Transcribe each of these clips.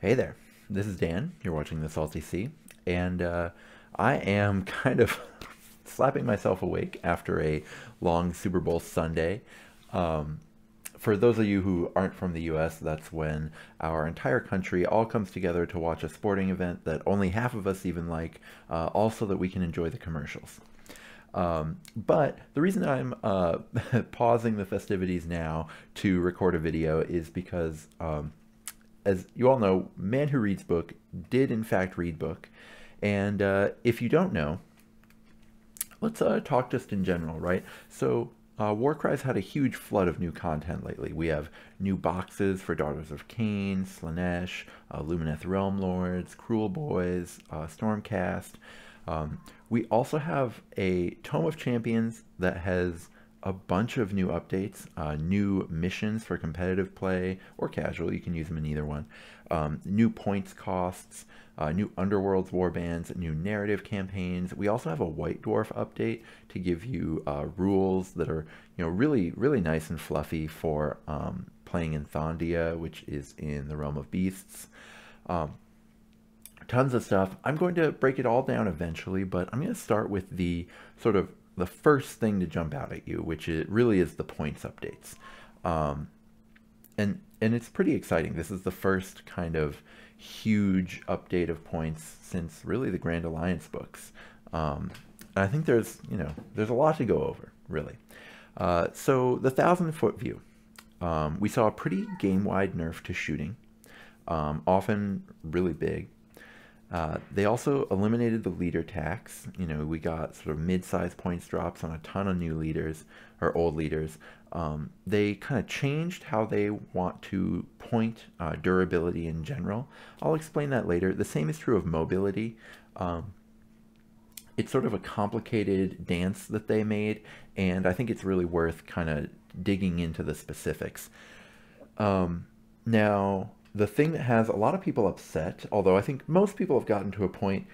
Hey there, this is Dan. You're watching The Salty Sea, and I am kind of slapping myself awake after a long Super Bowl Sunday. Um, for those of you who aren't from the US, that's when our entire country all comes together to watch a sporting event that only half of us even like, also that we can enjoy the commercials. But the reason I'm pausing the festivities now to record a video is because as you all know, Man Who Reads Book did in fact read book. And if you don't know, let's talk just in general, right? So Warcry's had a huge flood of new content lately. We have new boxes for Daughters of Cain, Slaanesh, Lumineth Realm Lords, Cruel Boys, Stormcast. We also have a Tome of Champions that has a bunch of new updates, new missions for competitive play or casual. You can use them in either one. New points costs, new Underworlds warbands, new narrative campaigns. We also have a White Dwarf update to give you rules that are, really, really nice and fluffy for playing in Thondia, which is in the Realm of Beasts. Tons of stuff. I'm going to break it all down eventually, but I'm going to start with the sort of the first thing to jump out at you, which it really is the points updates. And it's pretty exciting. This is the first kind of huge update of points since really the Grand Alliance books. I think there's a lot to go over, really. So the 1,000-foot view. We saw a pretty game-wide nerf to shooting, often really big. They also eliminated the leader tax. We got sort of mid-sized points drops on a ton of new leaders, or old leaders. They kind of changed how they want to point durability in general. I'll explain that later. The same is true of mobility. It's sort of a complicated dance that they made, and I think it's really worth kind of digging into the specifics. Now, the thing that has a lot of people upset, although I think most people have gotten to a point,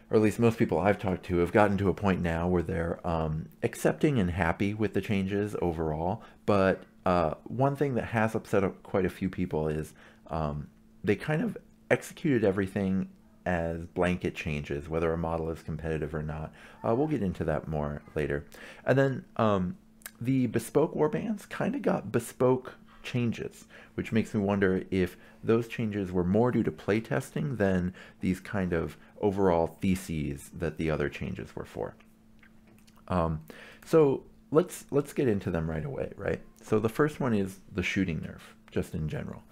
or at least most people I've talked to have gotten to a point now where they're accepting and happy with the changes overall. But one thing that has upset quite a few people is they kind of executed everything as blanket changes, whether a model is competitive or not. We'll get into that more later. And then the Bespoke Warbands kind of got bespoke changes, which makes me wonder if those changes were more due to playtesting than these kind of overall theses that the other changes were for. So let's get into them right away, right? So the first one is the shooting nerf, just in general.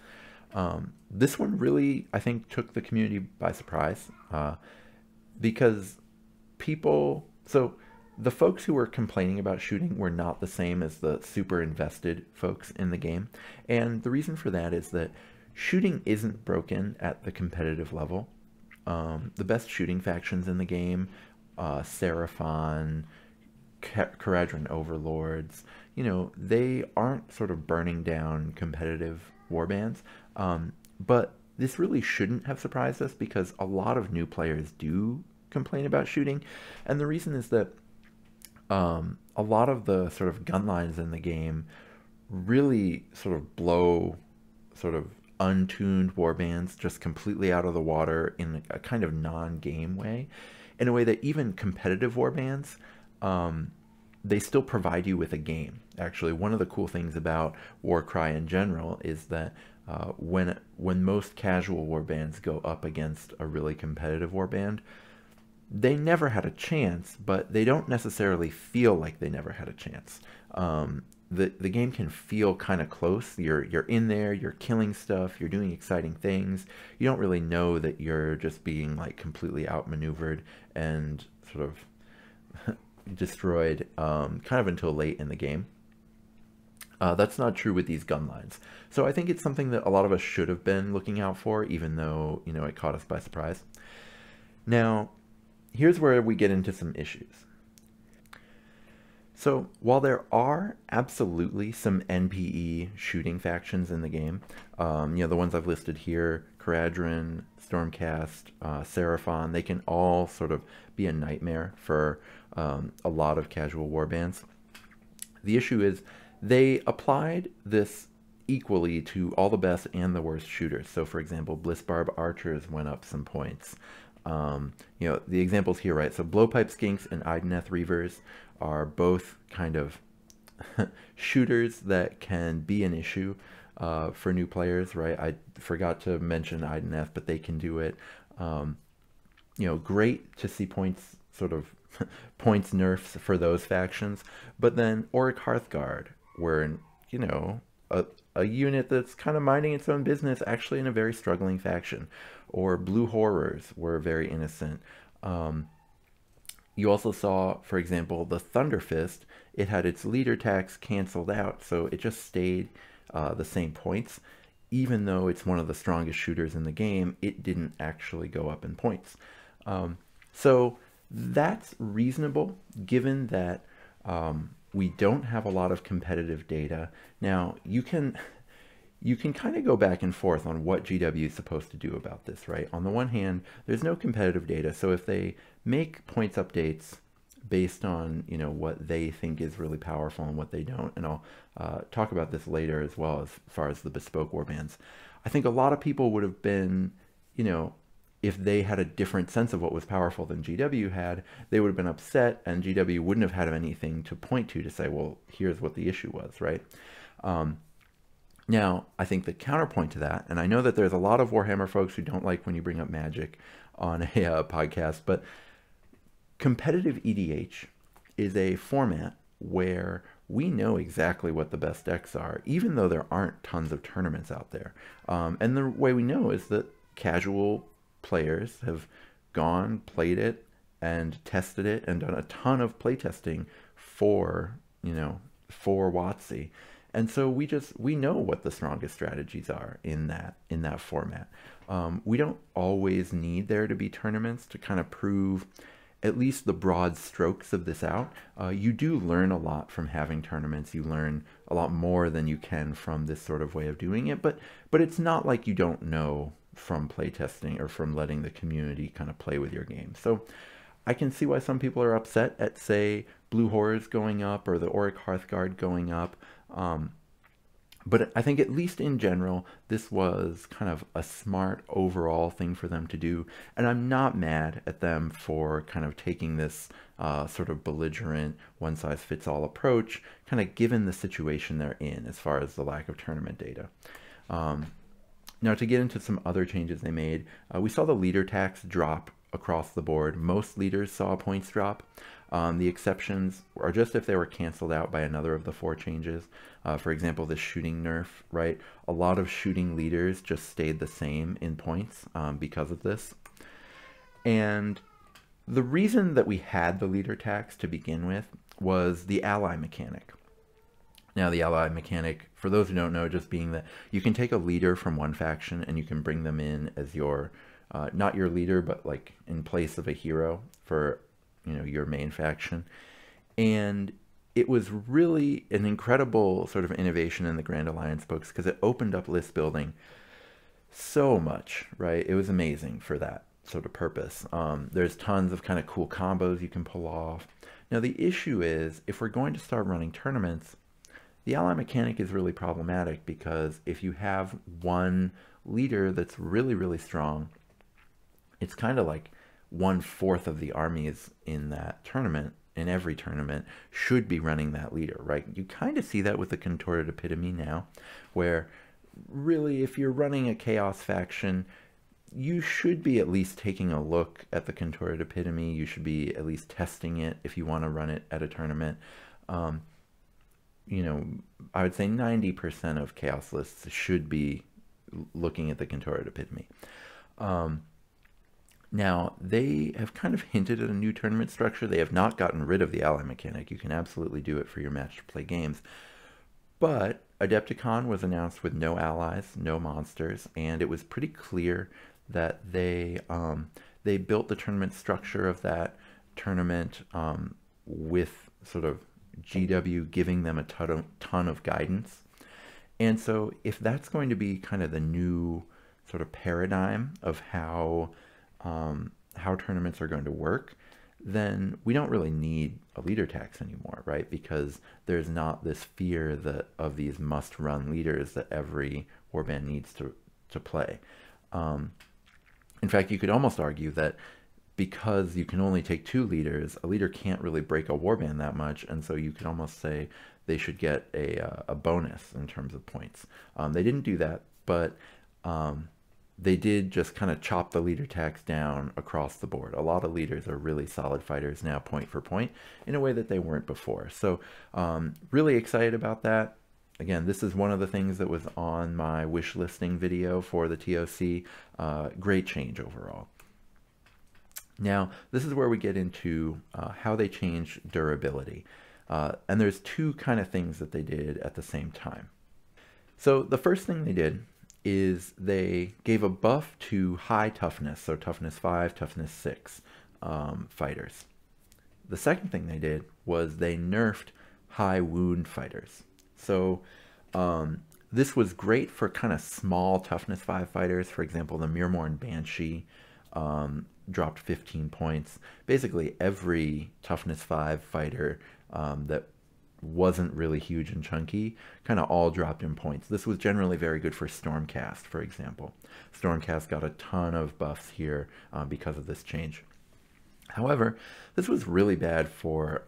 This one really, I think, took the community by surprise because the folks who were complaining about shooting were not the same as the super invested folks in the game. And the reason for that is that shooting isn't broken at the competitive level. The best shooting factions in the game, Seraphon, Caradron Overlords, they aren't sort of burning down competitive warbands. But this really shouldn't have surprised us because a lot of new players do complain about shooting. And the reason is that a lot of the sort of gun lines in the game really sort of blow sort of untuned warbands just completely out of the water in a kind of non-game way, in a way that even competitive warbands, they still provide you with a game. Actually, one of the cool things about Warcry in general is that when most casual warbands go up against a really competitive warband, they never had a chance, but they don't necessarily feel like they never had a chance. The game can feel kind of close. You're in there, you're killing stuff, you're doing exciting things. You don't really know that you're just being like completely outmaneuvered and sort of destroyed kind of until late in the game. That's not true with these gun lines. So I think it's something that a lot of us should have been looking out for, even though, it caught us by surprise. Now, here's where we get into some issues. So while there are absolutely some NPE shooting factions in the game, the ones I've listed here, Caradron, Stormcast, Seraphon, they can all sort of be a nightmare for a lot of casual warbands. The issue is they applied this equally to all the best and the worst shooters. So for example, Blissbarb archers went up some points. You know, the examples here, right? So Blowpipe Skinks and Ideneth Reavers are both kind of shooters that can be an issue for new players, right? I forgot to mention Ideneth, but they can do it. You know, great to see points, sort of points nerfs for those factions. But then Auric Hearthguard were, you know, a unit that's kind of minding its own business, actually in a very struggling faction. Or Blue Horrors were very innocent. You also saw, for example, the Thunderfist. It had its leader tax canceled out, so it just stayed the same points. Even though it's one of the strongest shooters in the game, it didn't actually go up in points. So that's reasonable, given that we don't have a lot of competitive data. Now, you can kind of go back and forth on what GW is supposed to do about this, right? On the one hand, there's no competitive data, so if they make points updates based on, you know, what they think is really powerful and what they don't, and I'll talk about this later as well as far as the Bespoke Warbands, I think a lot of people would have been, you know, if they had a different sense of what was powerful than GW had, they would have been upset, and GW wouldn't have had anything to point to say, well, here's what the issue was, right? Now, I think the counterpoint to that, and I know that there's a lot of Warhammer folks who don't like when you bring up magic on a podcast, but competitive EDH is a format where we know exactly what the best decks are, even though there aren't tons of tournaments out there. And the way we know is that casual players have gone, played it, and tested it, and done a ton of playtesting for, you know, for WotC. And so we know what the strongest strategies are in that format. We don't always need there to be tournaments to kind of prove at least the broad strokes of this out. You do learn a lot from having tournaments. You learn a lot more than you can from this sort of way of doing it. But it's not like you don't know from playtesting or from letting the community kind of play with your game. So I can see why some people are upset at, say, Blue Horrors going up or the Auric Hearthguard going up. But I think at least in general, this was kind of a smart overall thing for them to do. And I'm not mad at them for kind of taking this sort of belligerent one-size-fits-all approach, kind of given the situation they're in as far as the lack of tournament data. Now, to get into some other changes they made, we saw the leader tax drop across the board. Most leaders saw points drop. The exceptions are just if they were canceled out by another of the 4 changes. For example, the shooting nerf, right? A lot of shooting leaders just stayed the same in points because of this. And the reason that we had the leader tax to begin with was the ally mechanic. Now, the ally mechanic, for those who don't know, just being that you can take a leader from one faction and you can bring them in as your, not your leader, but like in place of a hero for, you know, your main faction. And it was really an incredible sort of innovation in the Grand Alliance books because it opened up list building so much, right? It was amazing for that sort of purpose. There's tons of kind of cool combos you can pull off. Now, the issue is if we're going to start running tournaments, the ally mechanic is really problematic because if you have one leader that's really, really strong, it's kind of like 1/4 of the armies in that tournament, in every tournament, should be running that leader, right? You kind of see that with the Contorted Epitome now, where really if you're running a Chaos faction, you should be at least taking a look at the Contorted Epitome. You should be at least testing it if you want to run it at a tournament. You know, I would say 90% of Chaos lists should be looking at the Contorted Epitome. Now, they have kind of hinted at a new tournament structure. They have not gotten rid of the ally mechanic. You can absolutely do it for your match to play games. But Adepticon was announced with no allies, no monsters, and it was pretty clear that they built the tournament structure of that tournament with sort of GW giving them a ton of guidance. And so if that's going to be kind of the new sort of paradigm of how tournaments are going to work, then we don't really need a leader tax anymore, right? Because there's not this fear that of these must-run leaders that every warband needs to play. In fact, you could almost argue that because you can only take 2 leaders, a leader can't really break a warband that much, and so you could almost say they should get a bonus in terms of points. They didn't do that, but they did just kind of chop the leader tax down across the board. A lot of leaders are really solid fighters now, point for point, in a way that they weren't before. So really excited about that. Again, this is one of the things that was on my wish listing video for the TOC. Great change overall. Now, this is where we get into how they change durability. And there's 2 kind of things that they did at the same time. So the first thing they did is they gave a buff to high toughness, so toughness 5, toughness 6 fighters. The second thing they did was they nerfed high wound fighters. So this was great for kind of small toughness 5 fighters. For example, the Mirmorn Banshee dropped 15 points. Basically every toughness 5 fighter that wasn't really huge and chunky kind of all dropped in points. This was generally very good for Stormcast, for example. Stormcast got a ton of buffs here because of this change. However, this was really bad for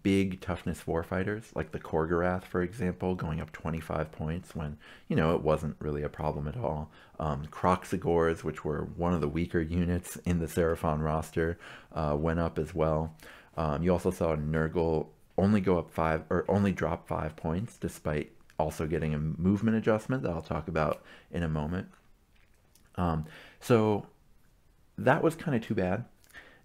big toughness 4 fighters, like the Korgorath, for example, going up 25 points when, you know, it wasn't really a problem at all. Kroxigors, which were one of the weaker units in the Seraphon roster, went up as well. You also saw Nurgle only go up 5, or only drop 5 points, despite also getting a movement adjustment that I'll talk about in a moment. So that was kind of too bad.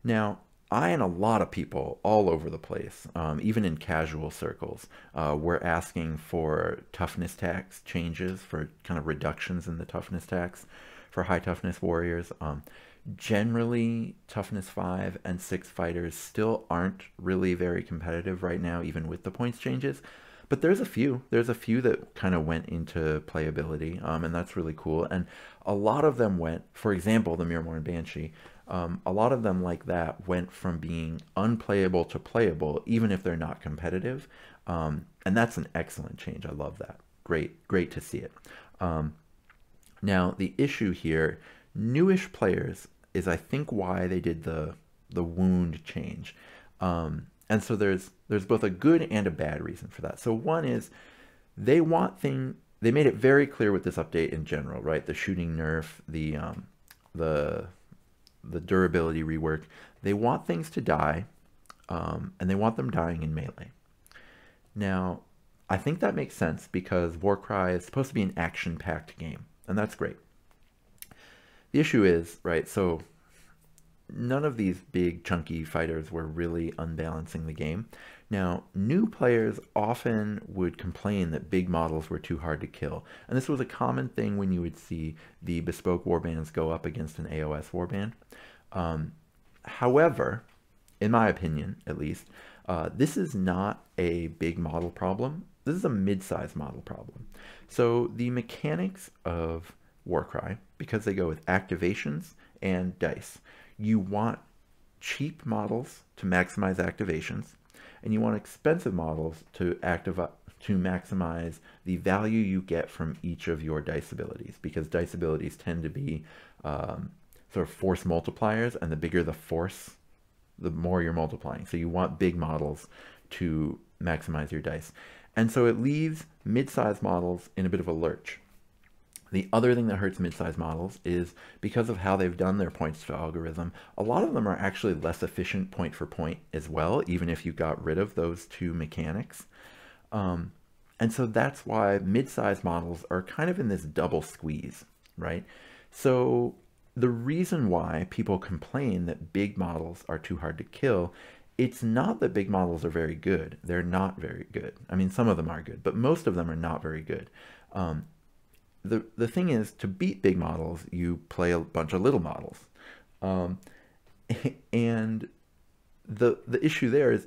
Now, I and a lot of people all over the place, even in casual circles, were asking for toughness tax changes, for kind of reductions in the toughness tax for high toughness warriors. Generally, toughness 5 and 6 fighters still aren't really very competitive right now, even with the points changes. But there's a few that kind of went into playability, and that's really cool. And a lot of them went, for example, the Mirmorn Banshee, a lot of them like that went from being unplayable to playable, even if they're not competitive. And that's an excellent change. I love that. Great to see it. Now, the issue here, newish players, is I think why they did the wound change. And so there's both a good and a bad reason for that. So one is they made it very clear with this update in general, right? The shooting nerf, the durability rework. They want things to die, and they want them dying in melee. Now, I think that makes sense because Warcry is supposed to be an action-packed game, and that's great. The issue is, right, so none of these big chunky fighters were really unbalancing the game. Now, new players often would complain that big models were too hard to kill. And this was a common thing when you would see the Bespoke Warbands go up against an AOS Warband. However, in my opinion, at least, this is not a big model problem. This is a mid-size model problem. So the mechanics of Warcry, because they go with activations and dice, you want cheap models to maximize activations, and you want expensive models to maximize the value you get from each of your dice abilities, because dice abilities tend to be sort of force multipliers, and the bigger the force, the more you're multiplying. So you want big models to maximize your dice. And so it leaves mid-size models in a bit of a lurch. The other thing that hurts mid-size models is because of how they've done their points to algorithm, a lot of them are actually less efficient point for point as well, even if you got rid of those 2 mechanics. And so that's why mid-size models are kind of in this double squeeze, right? So the reason why people complain that big models are too hard to kill, it's not that big models are very good. They're not very good. I mean, some of them are good, but most of them are not very good. The thing is, to beat big models, you play a bunch of little models. And the issue there is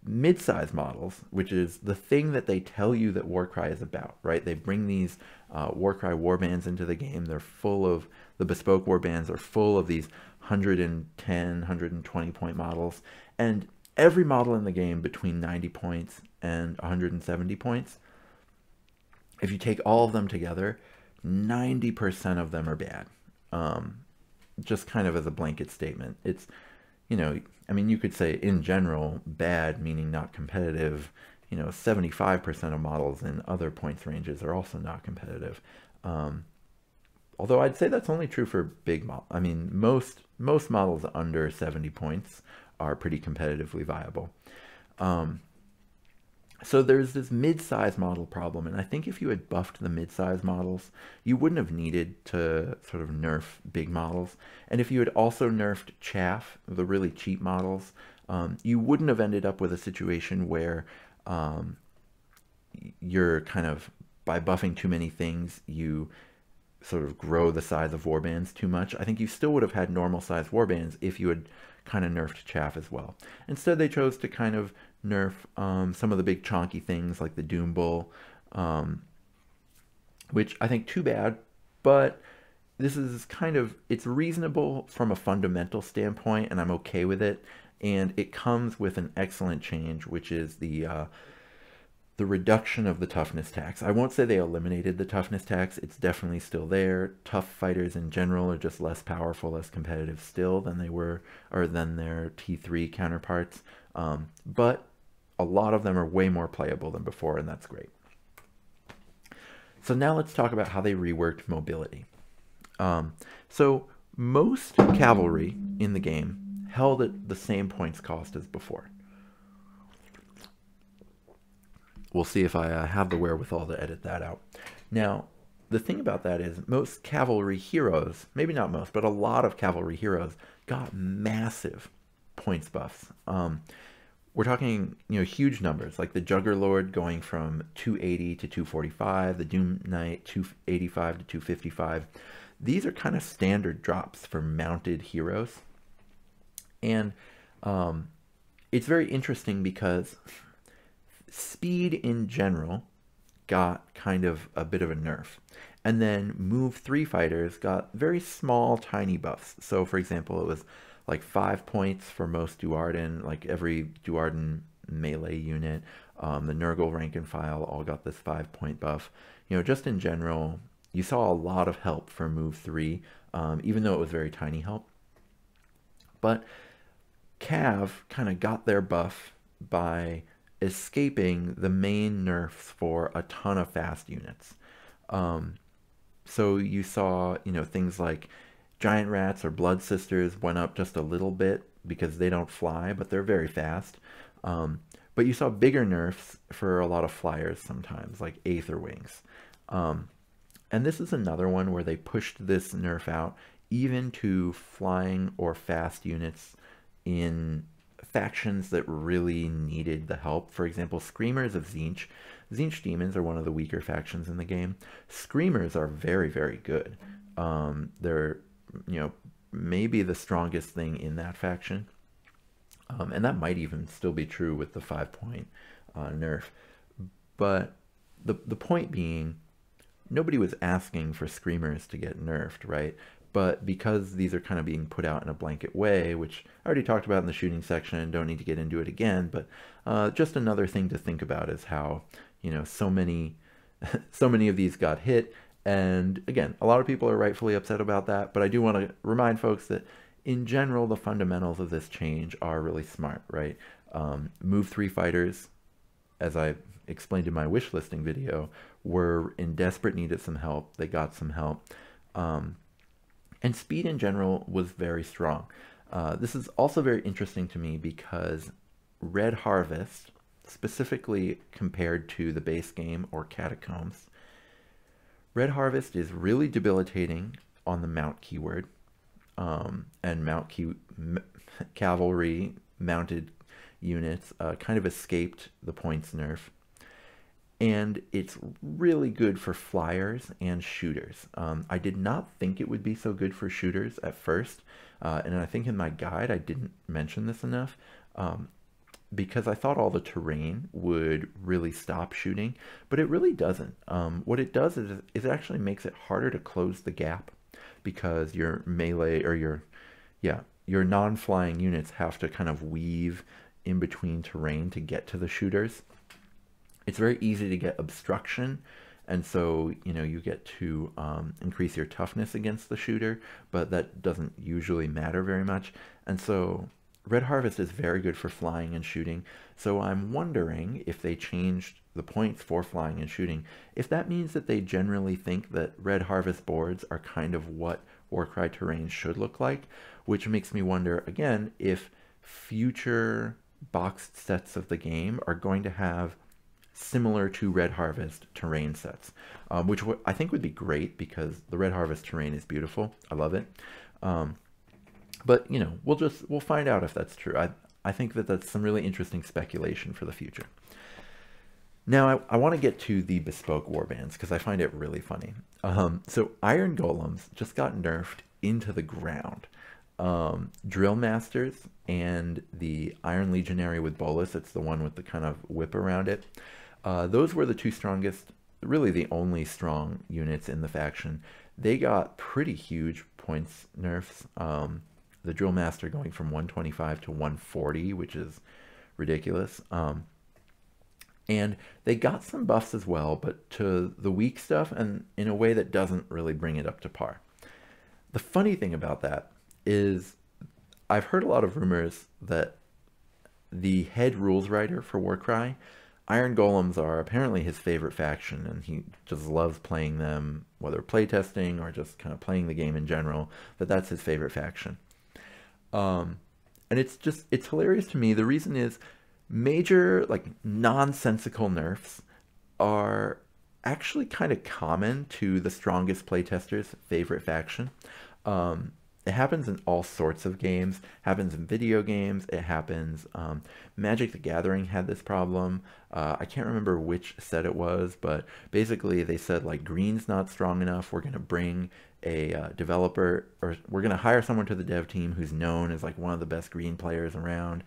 mid-size models, which is the thing that they tell you that Warcry is about, right? They bring these Warcry warbands into the game. They're full of, the Bespoke Warbands are full of these 110, 120 point models. And every model in the game between 90 points and 170 points, if you take all of them together, 90% of them are bad. Just kind of as a blanket statement. It's, you know, I mean, you could say in general, bad meaning not competitive. You know, 75% of models in other points ranges are also not competitive. Although I'd say that's only true for big models. I mean, most models under 70 points are pretty competitively viable. So there's this mid-size model problem, and I think if you had buffed the mid-size models, you wouldn't have needed to sort of nerf big models. And if you had also nerfed chaff, the really cheap models, you wouldn't have ended up with a situation where you're kind of, by buffing too many things, you sort of grow the size of warbands too much. I think you still would have had normal size warbands if you had kind of nerfed chaff as well. Instead, they chose to kind of nerf some of the big chonky things like the Doom Bull, which I think too bad, but this is kind of, it's reasonable from a fundamental standpoint, and I'm okay with it. And it comes with an excellent change, which is the reduction of the toughness tax. I won't say they eliminated the toughness tax. It's definitely still there. Tough fighters in general are just less powerful, less competitive still than they were, or than their T3 counterparts. But a lot of them are way more playable than before, and that's great. So now let's talk about how they reworked mobility. So most cavalry in the game held at the same points cost as before. We'll see if I have the wherewithal to edit that out. Now, the thing about that is most cavalry heroes, maybe not most, but a lot of cavalry heroes got massive points buffs. We're talking, you know, huge numbers, like the Juggerlord going from 280 to 245, the Doom Knight 285 to 255. These are kind of standard drops for mounted heroes. And it's very interesting because speed in general got kind of a bit of a nerf. And then move 3 fighters got very small, tiny buffs. So for example, it was like 5 points for most Duarden, like every Duarden melee unit. The Nurgle rank and file all got this 5-point buff. You know, just in general, you saw a lot of help for move 3, even though it was very tiny help. But Cav kind of got their buff by escaping the main nerfs for a ton of fast units. So you saw, you know, things like Giant Rats or Blood Sisters went up just a little bit because they don't fly, but they're very fast. But you saw bigger nerfs for a lot of flyers sometimes, like Aether Wings. And this is another one where they pushed this nerf out even to flying or fast units in factions that really needed the help. For example, Screamers of Tzeentch. Tzeentch Demons are one of the weaker factions in the game. Screamers are very, very good. They're, you know, maybe the strongest thing in that faction. And that might even still be true with the 5-point nerf. But the point being, nobody was asking for Screamers to get nerfed, right? But because these are kind of being put out in a blanket way, which I already talked about in the shooting section, don't need to get into it again, but just another thing to think about is how, you know, so many of these got hit. And again, a lot of people are rightfully upset about that, but I do want to remind folks that in general, the fundamentals of this change are really smart, right? Move 3 fighters, as I explained in my wish listing video, were in desperate need of some help. They got some help. And speed in general was very strong. This is also very interesting to me because Red Harvest, specifically compared to the base game or Catacombs, Red Harvest is really debilitating on the mount keyword, and cavalry mounted units kind of escaped the points nerf. And it's really good for flyers and shooters. I did not think it would be so good for shooters at first, and I think in my guide I didn't mention this enough. because I thought all the terrain would really stop shooting, but it really doesn't. What it does is it actually makes it harder to close the gap because your melee or your non-flying units have to kind of weave in between terrain to get to the shooters. It's very easy to get obstruction, and so you get to increase your toughness against the shooter, but that doesn't usually matter very much. And so Red Harvest is very good for flying and shooting. So I'm wondering if they changed the points for flying and shooting, if that means that they generally think that Red Harvest boards are kind of what Warcry terrain should look like, which makes me wonder again if future boxed sets of the game are going to have similar to Red Harvest terrain sets, which I think would be great because the Red Harvest terrain is beautiful. I love it. But we'll find out if that's true. I think that that's some really interesting speculation for the future. Now I want to get to the Bespoke Warbands because I find it really funny. So Iron Golems just got nerfed into the ground. Drill Masters and the Iron Legionary with Bolus, it's the one with the kind of whip around it. Those were the two strongest, really the only strong units in the faction. They got pretty huge points nerfs. The Drill Master going from 125 to 140, which is ridiculous. And they got some buffs as well, but to the weak stuff and in a way that doesn't really bring it up to par. The funny thing about that is I've heard a lot of rumors that the head rules writer for Warcry, Iron Golems are apparently his favorite faction, and he just loves playing them, whether playtesting or just kind of playing the game in general, that's his favorite faction. And it's hilarious to me. The reason is major, like, nonsensical nerfs are actually kind of common to the strongest playtesters' favorite faction. It happens in all sorts of games, happens in video games, it happens, Magic the Gathering had this problem. I can't remember which set it was, but basically they said, like, green's not strong enough, we're going to bring a developer, or we're going to hire someone to the dev team who's known as like one of the best green players around.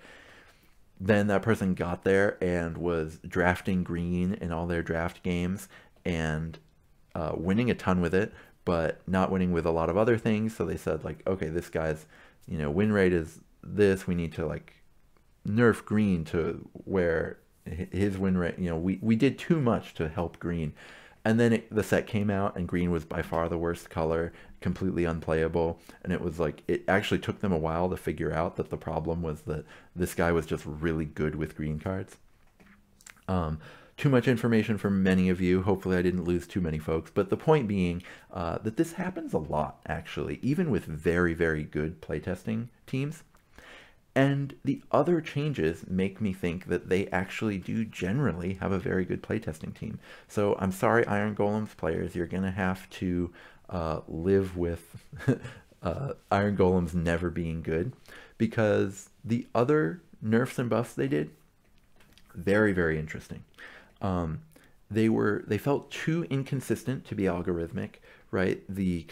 Then that person got there and was drafting green in all their draft games and winning a ton with it, but not winning with a lot of other things. So they said, like, okay, this guy's, win rate is this. We need to, like, nerf green to where his win rate, we did too much to help green. And then the set came out and green was by far the worst color, completely unplayable. And it was like, it actually took them a while to figure out that the problem was that this guy was just really good with green cards. Too much information for many of you. Hopefully I didn't lose too many folks. But the point being that this happens a lot, actually, even with very, very good playtesting teams. And the other changes make me think that they actually do generally have a very good playtesting team. So I'm sorry, Iron Golems players, you're going to have to live with Iron Golems never being good, because the other nerfs and buffs they did, very, very interesting. They felt too inconsistent to be algorithmic, right? The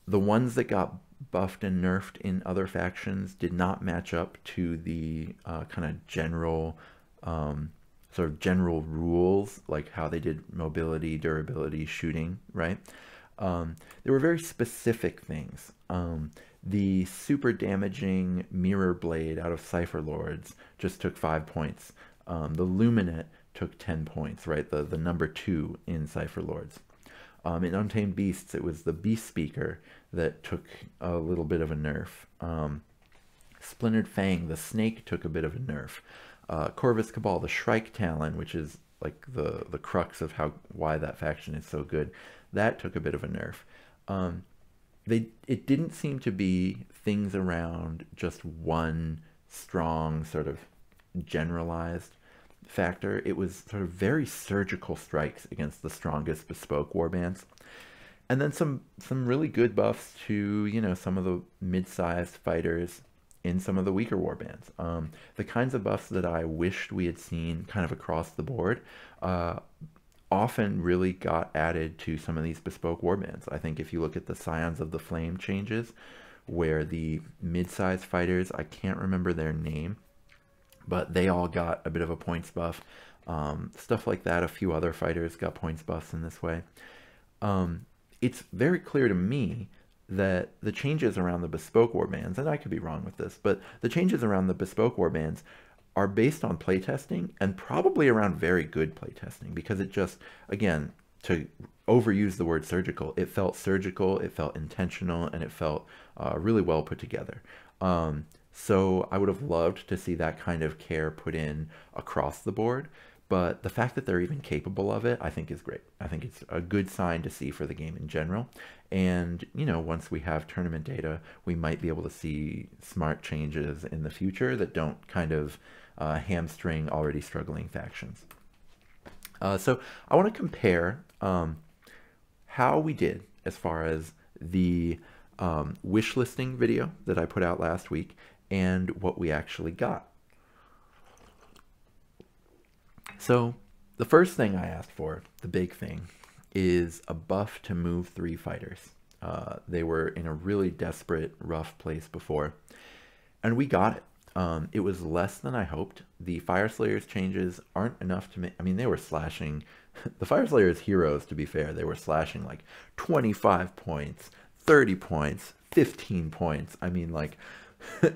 ones that got buffed and nerfed in other factions did not match up to the kind of general sort of general rules, like how they did mobility, durability, shooting, right? There were very specific things. The super damaging mirror blade out of Cypher Lords just took 5 points. The Luminate took 10 points, right? The number 2 in Cypher Lords. In Untamed Beasts, it was the Beast Speaker that took a little bit of a nerf. Splintered Fang, the Snake, took a bit of a nerf. Corvus Cabal, the Shrike Talon, which is like the crux of why that faction is so good, that took a bit of a nerf. It didn't seem to be things around just one strong sort of generalized factor. It was sort of very surgical strikes against the strongest bespoke warbands, and then some really good buffs to some of the mid-sized fighters in some of the weaker warbands. The kinds of buffs that I wished we had seen kind of across the board often really got added to some of these bespoke warbands. I think if you look at the Scions of the Flame changes, where the mid-sized fighters, I can't remember their name, but they all got a bit of a points buff. Stuff like that. A few other fighters got points buffs in this way. It's very clear to me that the changes around the Bespoke Warbands, and I could be wrong with this, but the changes around the Bespoke Warbands are based on playtesting and probably around very good playtesting, because it just, again, to overuse the word surgical, it felt intentional, and it felt really well put together. So I would have loved to see that kind of care put in across the board, but the fact that they're even capable of it, I think is great. I think it's a good sign to see for the game in general. And, you know, once we have tournament data, we might be able to see smart changes in the future that don't kind of hamstring already struggling factions. So I want to compare how we did as far as the wish listing video that I put out last week and what we actually got. So the first thing I asked for, the big thing, is a buff to move 3 fighters. They were in a really desperate, rough place before, and we got it. It was less than I hoped. The Fire Slayer's changes aren't enough to make, I mean, they were slashing, the Fire Slayer's heroes, to be fair, they were slashing like 25 points, 30 points, 15 points. I mean, like,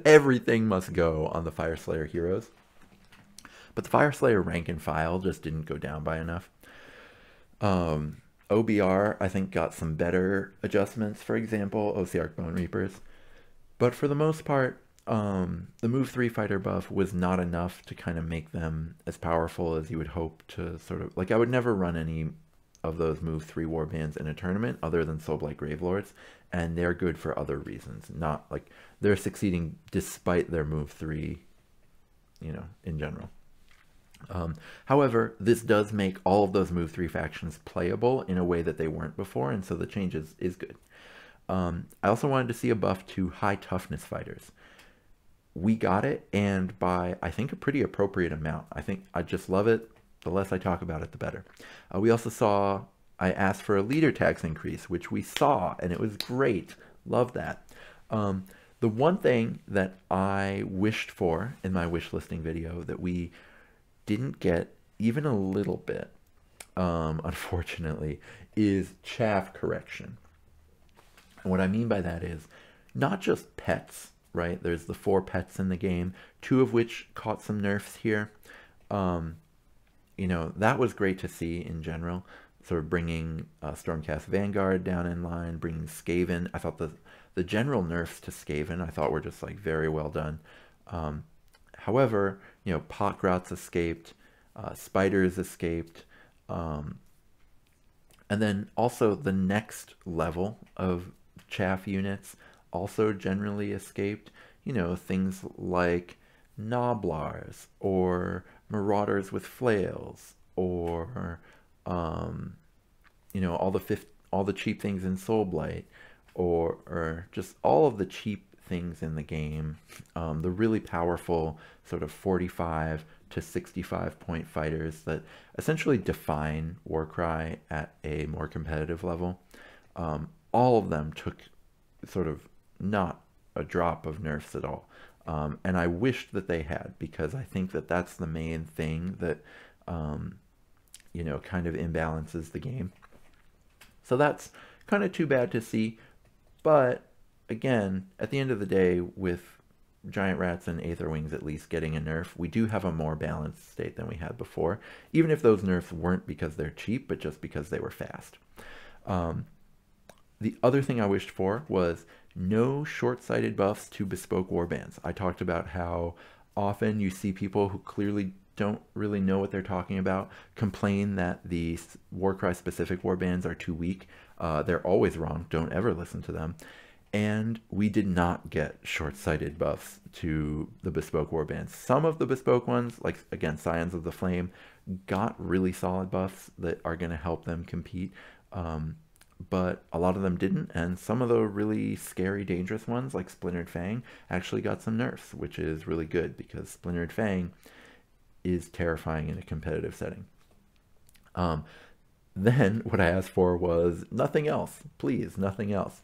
everything must go on the Fire Slayer heroes. But the Fire Slayer rank and file just didn't go down by enough. OBR, I think, got some better adjustments, for example, OCR Bone Reapers. But for the most part, the move 3 fighter buff was not enough to kind of make them as powerful as you would hope to sort of, like, I would never run any of those move 3 warbands in a tournament other than Soulblight Gravelords, and they're good for other reasons, not like they're succeeding despite their move 3, you know, in general. However, this does make all of those move 3 factions playable in a way that they weren't before, and so the change is good. I also wanted to see a buff to high toughness fighters. We got it, and by, I think, a pretty appropriate amount. I think I just love it. The less I talk about it, the better. We also saw, I asked for a leader tax increase, which we saw, and it was great. Love that. The one thing that I wished for in my wish listing video that we didn't get even a little bit, unfortunately, is chaff correction. And what I mean by that is not just pets, right? There's the 4 pets in the game, 2 of which caught some nerfs here. You know, that was great to see in general, sort of bringing Stormcast Vanguard down in line, bringing Skaven. I thought the general nerfs to Skaven, I thought, were just like very well done. However, you know, Pot Grots escaped, Spiders escaped, and then also the next level of chaff units also generally escaped. You know, things like Noblars or Marauders with Flails, or you know, all the cheap things in Soulblight, or just all of the cheap things in the game. The really powerful sort of 45 to 65 point fighters that essentially define Warcry at a more competitive level. All of them took sort of not a drop of nerfs at all. And I wished that they had, because I think that that's the main thing that, you know, kind of imbalances the game. So that's kind of too bad to see. But again, at the end of the day, with Giant Rats and Aetherwings at least getting a nerf, we do have a more balanced state than we had before, even if those nerfs weren't because they're cheap, but just because they were fast. The other thing I wished for was no short-sighted buffs to Bespoke Warbands. I talked about how often you see people who clearly don't really know what they're talking about complain that the Warcry specific warbands are too weak. They're always wrong. Don't ever listen to them. And we did not get short-sighted buffs to the Bespoke Warbands. Some of the Bespoke ones, like, again, Scions of the Flame, got really solid buffs that are going to help them compete. But a lot of them didn't, and some of the really scary, dangerous ones, like Splintered Fang, actually got some nerfs, which is really good, because Splintered Fang is terrifying in a competitive setting. Then what I asked for was nothing else, please, nothing else.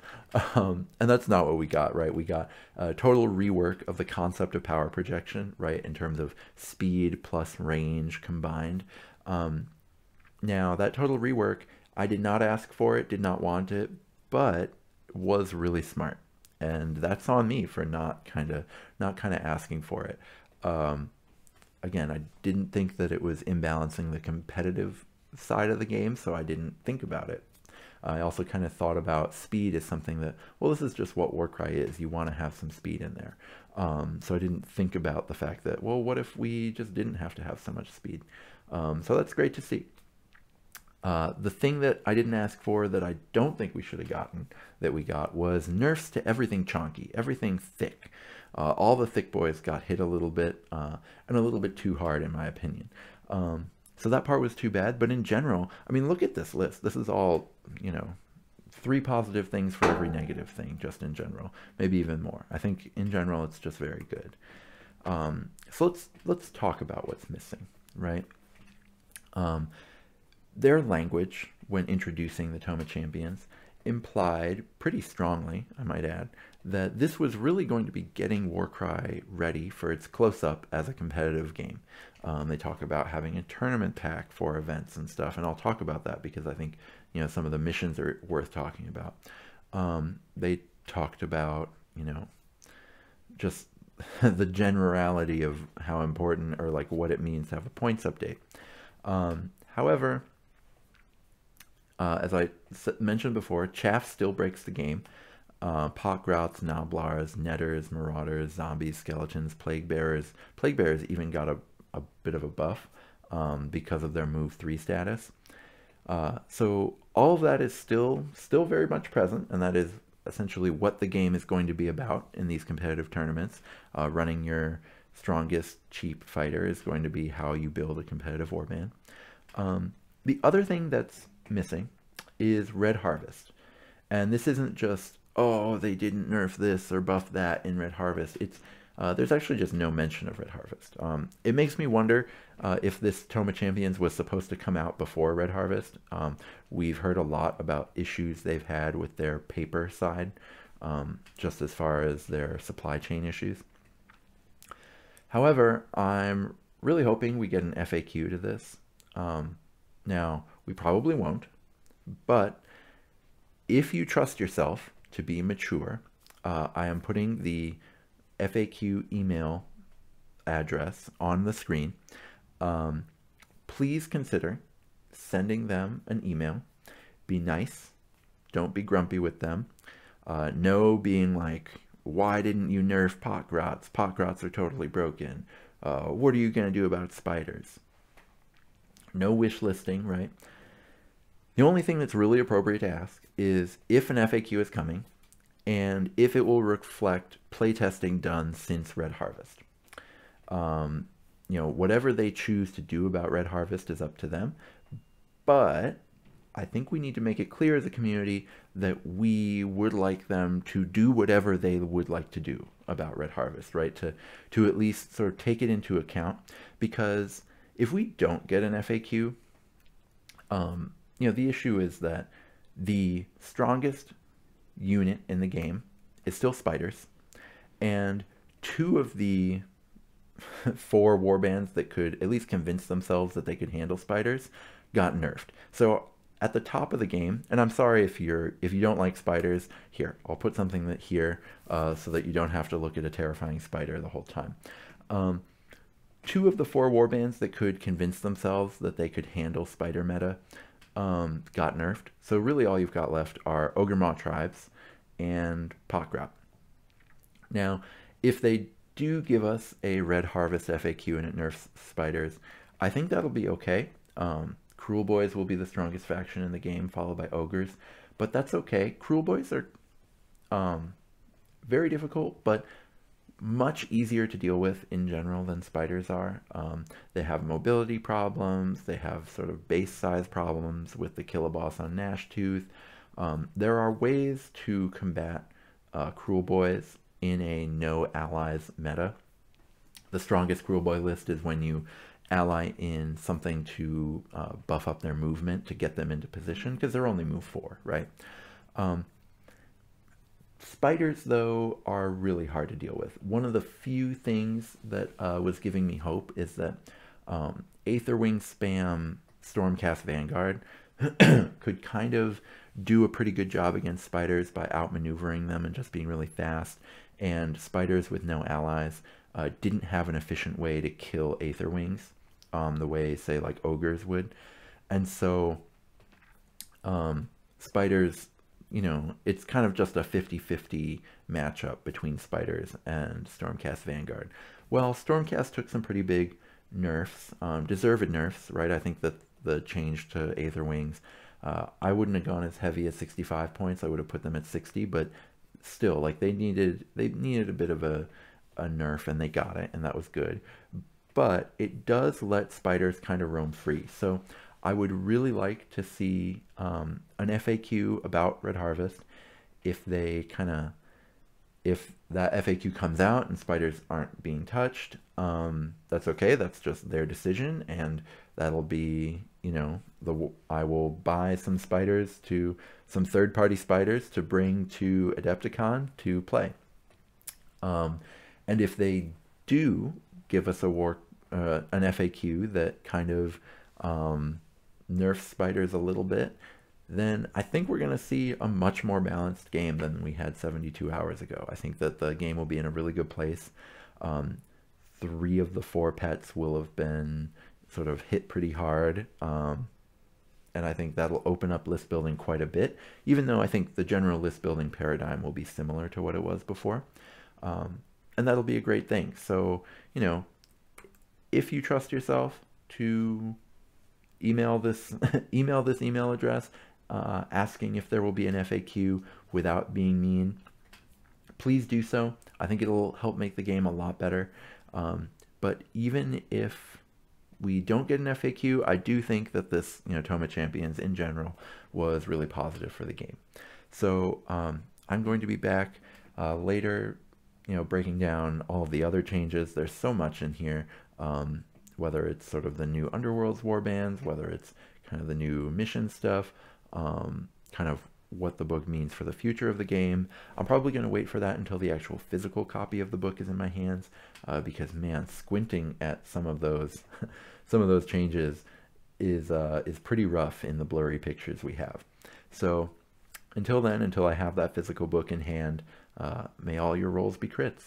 And that's not what we got, right? We got a total rework of the concept of power projection, right, in terms of speed plus range combined. Now, that total rework, I did not ask for it, did not want it, but was really smart. And that's on me for not kind of asking for it. Again, I didn't think that it was imbalancing the competitive side of the game, so I didn't think about it. I also kind of thought about speed as something that, well, this is just what Warcry is. You want to have some speed in there. So I didn't think about the fact that, well, what if we just didn't have to have so much speed? So that's great to see. The thing that I didn't ask for that I don't think we should have gotten, that we got, was nerfs to everything chonky, everything thick. All the thick boys got hit a little bit, and a little bit too hard, in my opinion. So that part was too bad, but in general, I mean, look at this list. This is all, 3 positive things for every negative thing, just in general. Maybe even more. I think in general, it's just very good. So let's talk about what's missing, right? Their language, when introducing the Toma Champions, implied pretty strongly, I might add, that this was really going to be getting Warcry ready for its close-up as a competitive game. They talk about having a tournament pack for events and stuff, and I'll talk about that because I think some of the missions are worth talking about. They talked about just the generality of how important, or like what it means to have a points update. However, as I mentioned before, chaff still breaks the game. Pot Grots, Noblars, Netters, Marauders, Zombies, Skeletons, Plague Bearers. Plague Bearers even got a bit of a buff because of their move 3 status. So all of that is still very much present, and that is essentially what the game is going to be about in these competitive tournaments. Running your strongest cheap fighter is going to be how you build a competitive warband. The other thing that's missing is Red Harvest. And this isn't just, oh, they didn't nerf this or buff that in Red Harvest. It's there's actually just no mention of Red Harvest. It makes me wonder if this Toma Champions was supposed to come out before Red Harvest. We've heard a lot about issues they've had with their paper side, just as far as their supply chain issues. However, I'm really hoping we get an FAQ to this. Now, we probably won't, but if you trust yourself to be mature, I am putting the FAQ email address on the screen. Please consider sending them an email. Be nice. Don't be grumpy with them. No being like, why didn't you nerf Pot Grots? Pot Grots are totally broken. What are you going to do about spiders? No wish listing, right? The only thing that's really appropriate to ask is if an FAQ is coming and if it will reflect playtesting done since Red Harvest. Whatever they choose to do about Red Harvest is up to them. But I think we need to make it clear as a community that we would like them to do whatever they would like to do about Red Harvest, right? To at least sort of take it into account, because if we don't get an FAQ, the issue is that the strongest unit in the game is still spiders, and 2 of the 4 warbands that could at least convince themselves that they could handle spiders got nerfed. So at the top of the game, and I'm sorry if you don't like spiders, here, I'll put something here so that you don't have to look at a terrifying spider the whole time. 2 of the 4 warbands that could convince themselves that they could handle spider meta got nerfed. So really all you've got left are Ogre Maw tribes and Pot Grot. Now, if they do give us a Red Harvest FAQ and it nerfs spiders, I think that'll be okay. Cruel Boys will be the strongest faction in the game, followed by Ogres, but that's okay. Cruel Boys are very difficult, but much easier to deal with in general than spiders are. They have mobility problems, they have sort of base size problems with the Killaboss on Gnashtooth. There are ways to combat Cruel Boys in a no allies meta. The strongest Cruel Boy list is when you ally in something to buff up their movement to get them into position, because they're only move 4, right? Spiders, though, are really hard to deal with. One of the few things that was giving me hope is that Aetherwing spam Stormcast Vanguard could kind of do a pretty good job against spiders by outmaneuvering them and just being really fast. And spiders with no allies didn't have an efficient way to kill Aetherwings the way, say, like ogres would. And so spiders, you know, it's kind of just a 50-50 matchup between spiders and Stormcast Vanguard. Well, Stormcast took some pretty big nerfs, deserved nerfs, right? I think that the change to Aetherwings, I wouldn't have gone as heavy as 65 points. I would have put them at 60, but still, like, they needed a bit of a nerf, and they got it, and that was good. But it does let spiders kind of roam free. So I would really like to see an FAQ about Red Harvest. If that FAQ comes out and spiders aren't being touched, that's okay. That's just their decision, and that'll be, you know, I will buy some third-party spiders to bring to Adepticon to play. And if they do give us an FAQ that kind of nerfs spiders a little bit, then I think we're going to see a much more balanced game than we had 72 hours ago. I think that the game will be in a really good place. 3 of the 4 pets will have been sort of hit pretty hard, and I think that'll open up list building quite a bit, even though I think the general list building paradigm will be similar to what it was before. And that'll be a great thing. So, you know, if you trust yourself to email this email address asking if there will be an FAQ without being mean, please do so. I think it'll help make the game a lot better. But even if we don't get an FAQ, I do think that this, you know, Tome of Champions in general was really positive for the game. So I'm going to be back later, you know, breaking down all of the other changes. There's so much in here, whether it's sort of the new Underworlds warbands, whether it's kind of the new mission stuff, kind of what the book means for the future of the game. I'm probably going to wait for that until the actual physical copy of the book is in my hands, because, man, squinting at some of those changes is pretty rough in the blurry pictures we have. So until then, until I have that physical book in hand, may all your rolls be crits.